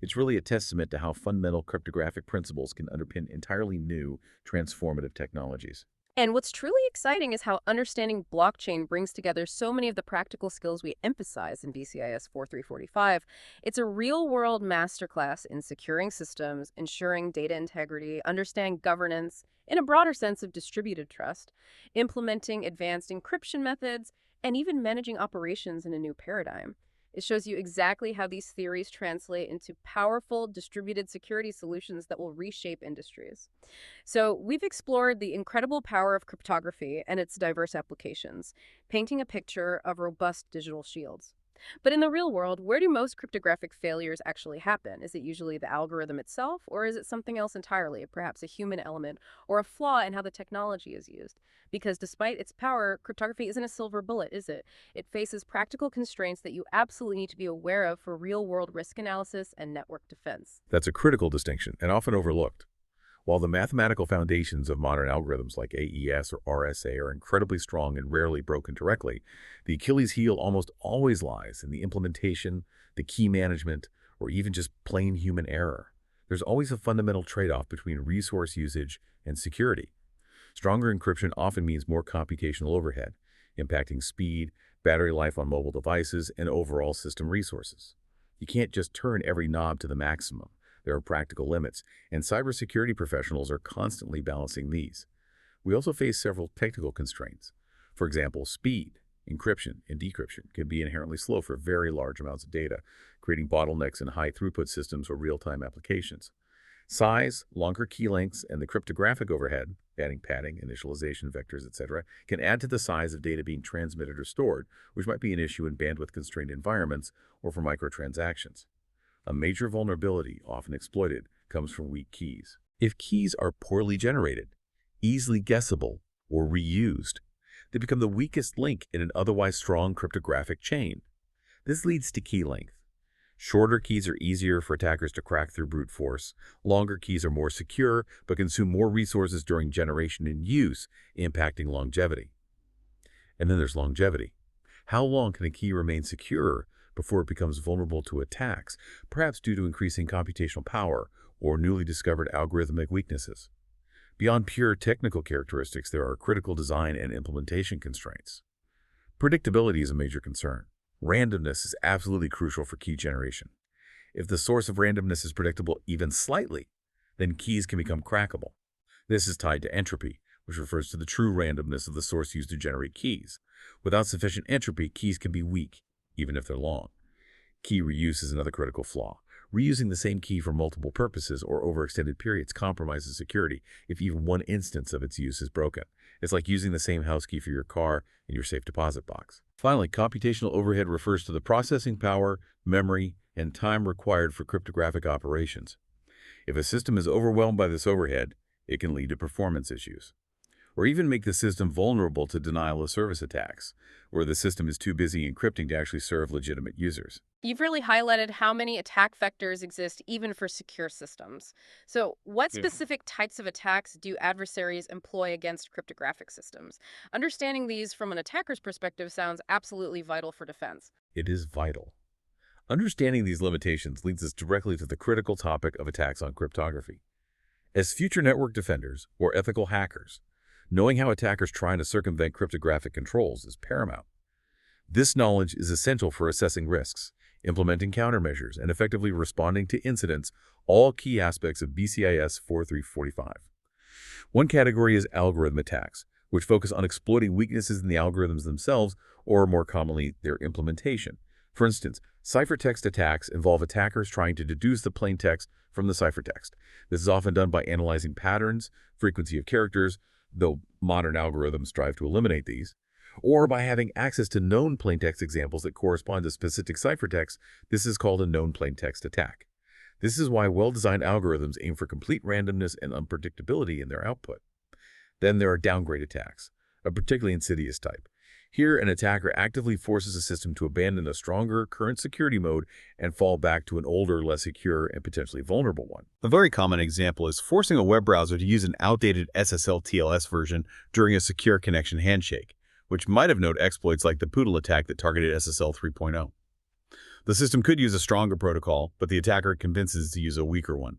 It's really a testament to how fundamental cryptographic principles can underpin entirely new, transformative technologies. And what's truly exciting is how understanding blockchain brings together so many of the practical skills we emphasize in BCIS 4345. It's a real-world masterclass in securing systems, ensuring data integrity, understanding governance, in a broader sense of distributed trust, implementing advanced encryption methods, and even managing operations in a new paradigm. It shows you exactly how these theories translate into powerful distributed security solutions that will reshape industries. So we've explored the incredible power of cryptography and its diverse applications, painting a picture of robust digital shields. But in the real world, where do most cryptographic failures actually happen? Is it usually the algorithm itself, or is it something else entirely, perhaps a human element or a flaw in how the technology is used? Because despite its power, cryptography isn't a silver bullet, is it? It faces practical constraints that you absolutely need to be aware of for real-world risk analysis and network defense. That's a critical distinction and often overlooked. While the mathematical foundations of modern algorithms like AES or RSA are incredibly strong and rarely broken directly, the Achilles heel almost always lies in the implementation, the key management, or even just plain human error. There's always a fundamental trade-off between resource usage and security. Stronger encryption often means more computational overhead, impacting speed, battery life on mobile devices, and overall system resources. You can't just turn every knob to the maximum. There are practical limits, and cybersecurity professionals are constantly balancing these. We also face several technical constraints. For example, speed. Encryption and decryption can be inherently slow for very large amounts of data, creating bottlenecks in high-throughput systems or real-time applications. Size, longer key lengths, and the cryptographic overhead, adding padding, initialization vectors, etc., can add to the size of data being transmitted or stored, which might be an issue in bandwidth-constrained environments or for microtransactions. A major vulnerability, often exploited, comes from weak keys. If keys are poorly generated, easily guessable, or reused, they become the weakest link in an otherwise strong cryptographic chain. This leads to key length. Shorter keys are easier for attackers to crack through brute force. Longer keys are more secure, but consume more resources during generation and use, impacting longevity. And then there's longevity. How long can a key remain secure before it becomes vulnerable to attacks, perhaps due to increasing computational power or newly discovered algorithmic weaknesses? Beyond pure technical characteristics, there are critical design and implementation constraints. Predictability is a major concern. Randomness is absolutely crucial for key generation. If the source of randomness is predictable even slightly, then keys can become crackable. This is tied to entropy, which refers to the true randomness of the source used to generate keys. Without sufficient entropy, keys can be weak, even if they're long. Key reuse is another critical flaw. Reusing the same key for multiple purposes or over extended periods compromises security if even one instance of its use is broken. It's like using the same house key for your car in your safe deposit box. Finally, computational overhead refers to the processing power, memory, and time required for cryptographic operations. If a system is overwhelmed by this overhead, it can lead to performance issues, or even make the system vulnerable to denial of service attacks, where the system is too busy encrypting to actually serve legitimate users. You've really highlighted how many attack vectors exist even for secure systems. So, what specific types of attacks do adversaries employ against cryptographic systems? Understanding these from an attacker's perspective sounds absolutely vital for defense. It is vital. Understanding these limitations leads us directly to the critical topic of attacks on cryptography. As future network defenders or ethical hackers, knowing how attackers try to circumvent cryptographic controls is paramount. This knowledge is essential for assessing risks, implementing countermeasures, and effectively responding to incidents, all key aspects of BCIS 4345. One category is algorithm attacks, which focus on exploiting weaknesses in the algorithms themselves, or more commonly, their implementation. For instance, ciphertext attacks involve attackers trying to deduce the plain text from the ciphertext. This is often done by analyzing patterns, frequency of characters, though modern algorithms strive to eliminate these, or by having access to known plaintext examples that correspond to specific ciphertext. This is called a known plaintext attack. This is why well-designed algorithms aim for complete randomness and unpredictability in their output. Then there are downgrade attacks, a particularly insidious type. Here, an attacker actively forces a system to abandon a stronger current security mode and fall back to an older, less secure, and potentially vulnerable one. A very common example is forcing a web browser to use an outdated SSL/TLS version during a secure connection handshake, which might have known exploits like the Poodle attack that targeted SSL 3.0. The system could use a stronger protocol, but the attacker convinces to use a weaker one.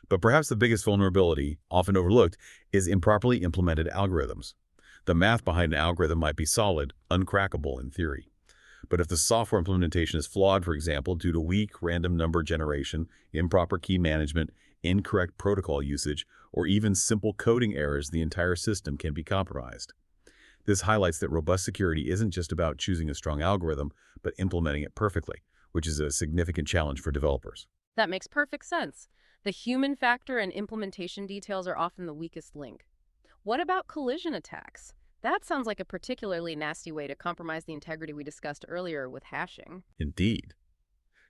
But perhaps the biggest vulnerability, often overlooked, is improperly implemented algorithms. The math behind an algorithm might be solid, uncrackable in theory. But if the software implementation is flawed, for example, due to weak random number generation, improper key management, incorrect protocol usage, or even simple coding errors, the entire system can be compromised. This highlights that robust security isn't just about choosing a strong algorithm, but implementing it perfectly, which is a significant challenge for developers. That makes perfect sense. The human factor and implementation details are often the weakest link. What about collision attacks? That sounds like a particularly nasty way to compromise the integrity we discussed earlier with hashing. Indeed.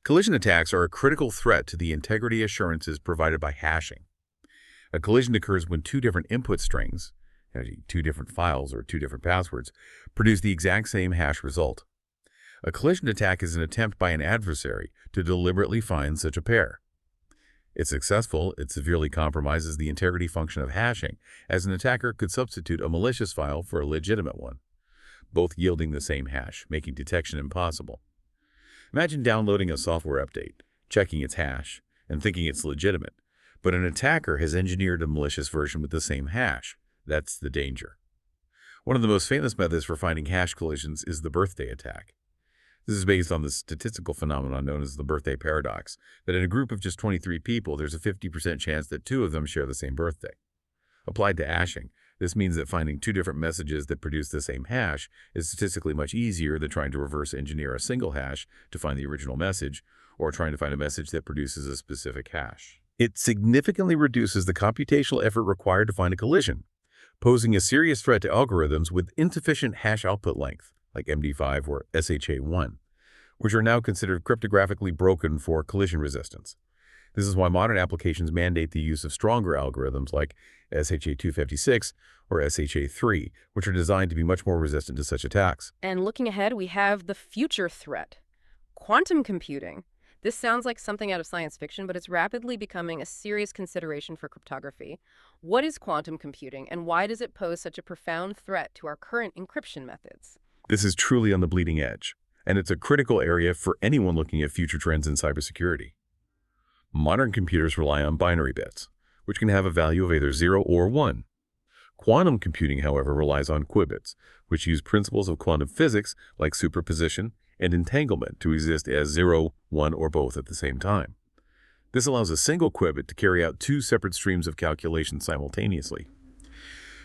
Collision attacks are a critical threat to the integrity assurances provided by hashing. A collision occurs when two different input strings, two different files or two different passwords, produce the exact same hash result. A collision attack is an attempt by an adversary to deliberately find such a pair. If successful, it severely compromises the integrity function of hashing, as an attacker could substitute a malicious file for a legitimate one, both yielding the same hash, making detection impossible. Imagine downloading a software update, checking its hash, and thinking it's legitimate, but an attacker has engineered a malicious version with the same hash. That's the danger. One of the most famous methods for finding hash collisions is the birthday attack. This is based on the statistical phenomenon known as the birthday paradox, that in a group of just 23 people, there's a 50% chance that two of them share the same birthday. Applied to hashing, This means that finding two different messages that produce the same hash is statistically much easier than trying to reverse engineer a single hash to find the original message, or trying to find a message that produces a specific hash. It significantly reduces the computational effort required to find a collision, posing a serious threat to algorithms with insufficient hash output length, like MD5 or SHA-1, which are now considered cryptographically broken for collision resistance. This is why modern applications mandate the use of stronger algorithms like SHA-256 or SHA-3, which are designed to be much more resistant to such attacks. And looking ahead, we have the future threat, quantum computing. This sounds like something out of science fiction, but it's rapidly becoming a serious consideration for cryptography. What is quantum computing, and why does it pose such a profound threat to our current encryption methods? This is truly on the bleeding edge, and it's a critical area for anyone looking at future trends in cybersecurity. Modern computers rely on binary bits, which can have a value of either 0 or 1. Quantum computing, however, relies on qubits, which use principles of quantum physics like superposition and entanglement to exist as 0, 1, or both at the same time. This allows a single qubit to carry out two separate streams of calculations simultaneously.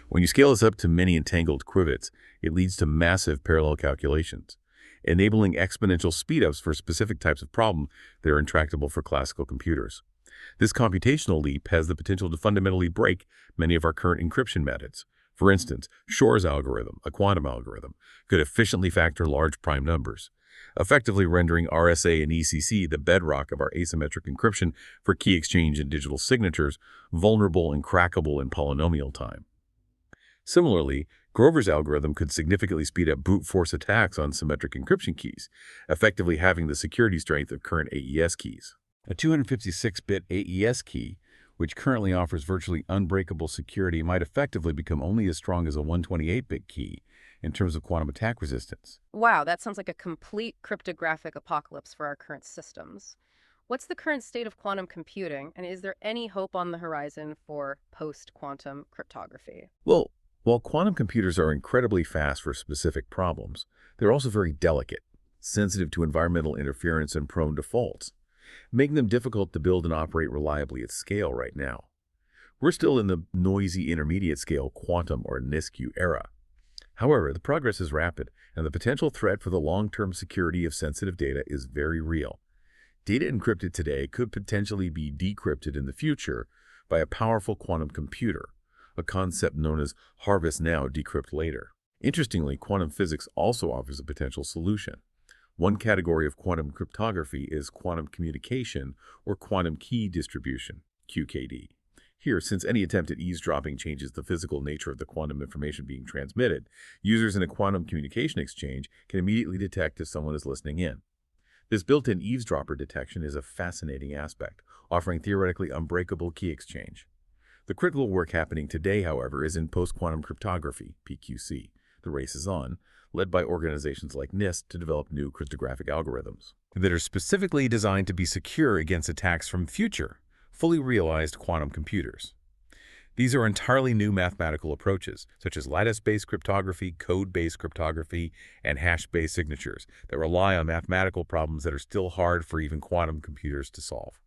When you scale this up to many entangled qubits, it leads to massive parallel calculations, enabling exponential speedups for specific types of problem that are intractable for classical computers. This computational leap has the potential to fundamentally break many of our current encryption methods. For instance, Shor's algorithm, a quantum algorithm, could efficiently factor large prime numbers, effectively rendering RSA and ECC, the bedrock of our asymmetric encryption for key exchange and digital signatures, vulnerable and crackable in polynomial time. Similarly, Grover's algorithm could significantly speed up brute force attacks on symmetric encryption keys, effectively having the security strength of current AES keys. A 256-bit AES key, which currently offers virtually unbreakable security, might effectively become only as strong as a 128-bit key in terms of quantum attack resistance. Wow, that sounds like a complete cryptographic apocalypse for our current systems. What's the current state of quantum computing, and is there any hope on the horizon for post-quantum cryptography? Well, while quantum computers are incredibly fast for specific problems, they're also very delicate, sensitive to environmental interference and prone to faults, making them difficult to build and operate reliably at scale right now. We're still in the noisy intermediate scale quantum or NISQ era. However, the progress is rapid, and the potential threat for the long-term security of sensitive data is very real. Data encrypted today could potentially be decrypted in the future by a powerful quantum computer, a concept known as harvest now, decrypt later. Interestingly, quantum physics also offers a potential solution. One category of quantum cryptography is quantum communication or quantum key distribution, QKD. Here, since any attempt at eavesdropping changes the physical nature of the quantum information being transmitted, users in a quantum communication exchange can immediately detect if someone is listening in. This built-in eavesdropper detection is a fascinating aspect, offering theoretically unbreakable key exchange. The critical work happening today, however, is in post-quantum cryptography, PQC. The race is on, led by organizations like NIST to develop new cryptographic algorithms that are specifically designed to be secure against attacks from future, fully realized quantum computers. These are entirely new mathematical approaches, such as lattice-based cryptography, code-based cryptography, and hash-based signatures that rely on mathematical problems that are still hard for even quantum computers to solve.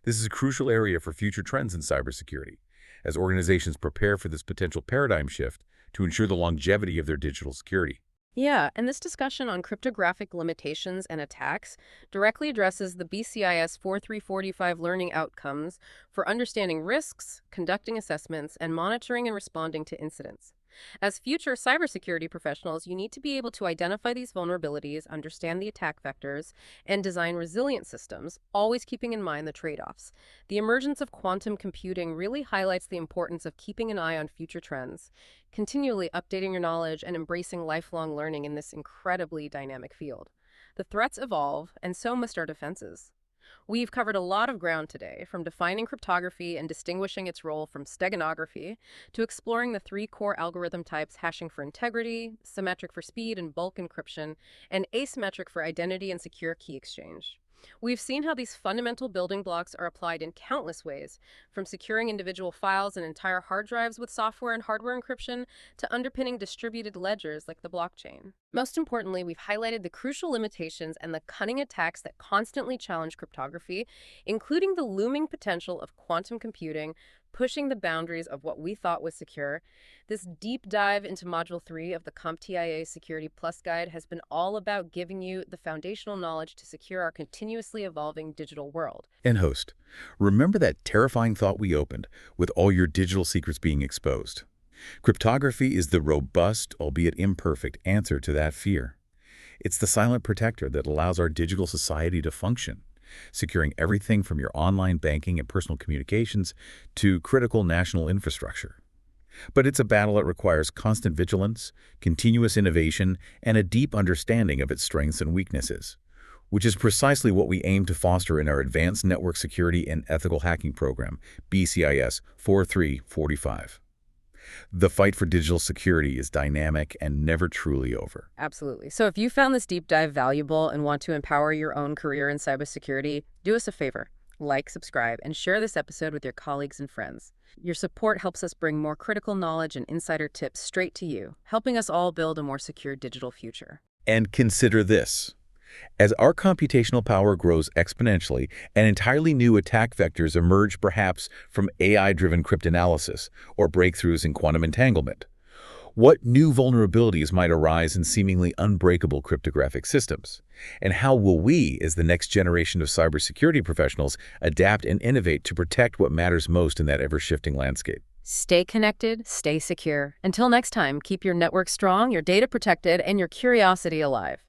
This is a crucial area for future trends in cybersecurity, as organizations prepare for this potential paradigm shift to ensure the longevity of their digital security. Yeah, and this discussion on cryptographic limitations and attacks directly addresses the BCIS 4345 learning outcomes for understanding risks, conducting assessments, and monitoring and responding to incidents. As future cybersecurity professionals, you need to be able to identify these vulnerabilities, understand the attack vectors, and design resilient systems, always keeping in mind the trade-offs. The emergence of quantum computing really highlights the importance of keeping an eye on future trends, continually updating your knowledge, and embracing lifelong learning in this incredibly dynamic field. The threats evolve, and so must our defenses. We've covered a lot of ground today, from defining cryptography and distinguishing its role from steganography, to exploring the three core algorithm types: hashing for integrity, symmetric for speed and bulk encryption, and asymmetric for identity and secure key exchange. We've seen how these fundamental building blocks are applied in countless ways, from securing individual files and entire hard drives with software and hardware encryption to underpinning distributed ledgers like the blockchain. Most importantly, we've highlighted the crucial limitations and the cunning attacks that constantly challenge cryptography, including the looming potential of quantum computing, pushing the boundaries of what we thought was secure. This deep dive into Module 3 of the CompTIA Security Plus Guide has been all about giving you the foundational knowledge to secure our continuously evolving digital world. And host, remember that terrifying thought we opened with all your digital secrets being exposed? Cryptography is the robust, albeit imperfect, answer to that fear. It's the silent protector that allows our digital society to function, securing everything from your online banking and personal communications to critical national infrastructure. But it's a battle that requires constant vigilance, continuous innovation, and a deep understanding of its strengths and weaknesses, which is precisely what we aim to foster in our Advanced Network Security and Ethical Hacking Program, BCIS 4345. The fight for digital security is dynamic and never truly over. Absolutely. So if you found this deep dive valuable and want to empower your own career in cybersecurity, do us a favor. Like, subscribe, and share this episode with your colleagues and friends. Your support helps us bring more critical knowledge and insider tips straight to you, helping us all build a more secure digital future. And consider this. As our computational power grows exponentially and entirely new attack vectors emerge perhaps from AI-driven cryptanalysis or breakthroughs in quantum entanglement, what new vulnerabilities might arise in seemingly unbreakable cryptographic systems? And how will we, as the next generation of cybersecurity professionals, adapt and innovate to protect what matters most in that ever-shifting landscape? Stay connected, stay secure. Until next time, keep your network strong, your data protected, and your curiosity alive.